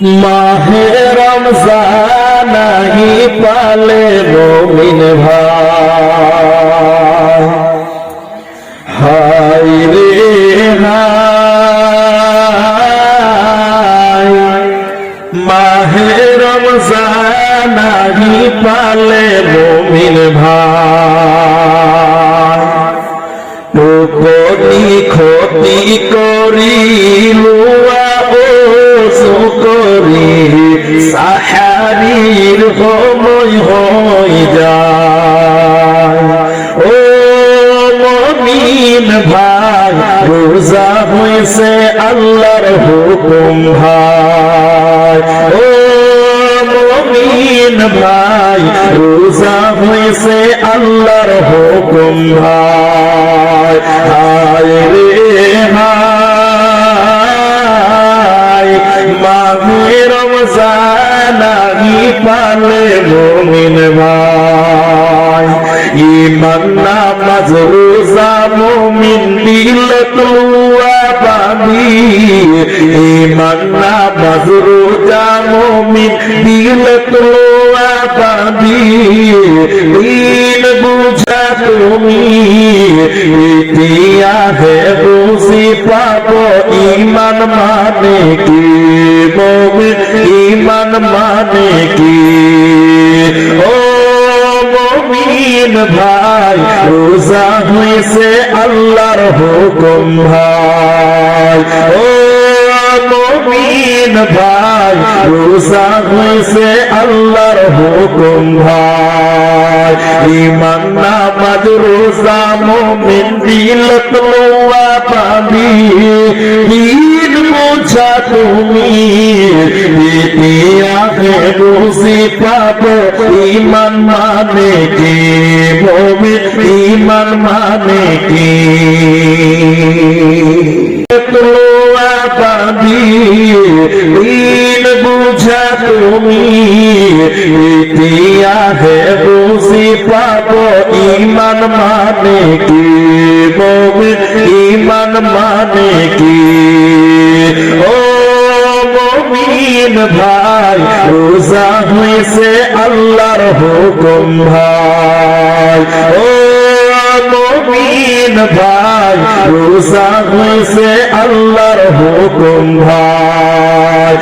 মাহে রমজান আহি পালে মুমিন ভাই, হায় রে হায়। মাহে রমজান আহি পালে মুমিন ভাই, কোটি ক্ষতি করিলু সাহারির সময় হয়ে যায়। ও মুমিন ভাই, রোজা হয়েছে আল্লাহর হুকুম ভাই। ও মুমিন ভাই, রোজা হয়েছে আল্লাহর হুকুম ভাই। হায় রে হায়, মাহে রমজান আহি পালে মুমিন ভাই, ঈমান নামাজ রোজা মুমিন দিলে তুয়া পাবি। ঈমান নামাজ রোজা মুমিন দিলে তুয়া পাবি। দিন বুঝা তুমি ইতিহাসে বুঝি পাব, ঈমান মানে কি মুমিন, ঈমান মানে কি। ও মুমিন ভাই, রোজা হয়েছে আল্লাহর হুকুম ভাই। ও মুমিন ভাই, রোজা হয়েছে আল্লাহর হুকুম ভাই। ঈমান নামাজ রোজা মুমিন দিলে তোয়া পাবি। দিন বুঝা তুমি ইতিহাসে বুঝি পাব, ঈমান মানে কি মুমিন, ঈমান মানে কি। তোয়া পাবি, দিন বুঝা তুমি ইতিহাসে বুঝি পাব, ঈমান মানে কি মুমিন, ঈমান মানে কি। ও মুমিন ভাই, রোজা হয়েছে আল্লাহর হুকুম ভাই। ও মুমিন ভাই, রোজা হয়েছে আল্লাহর হুকুম ভাই।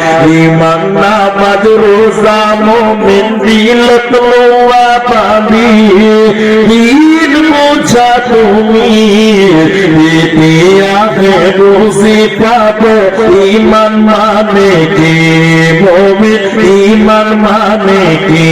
ঈমান নামাজ রোজা মুমিন দিলে তোয়া পাবি। দিন বুঝা তুমি ইতিহাসে বুঝি পাব, ঈমান মানে কি মুমিন, ঈমান মানে কি।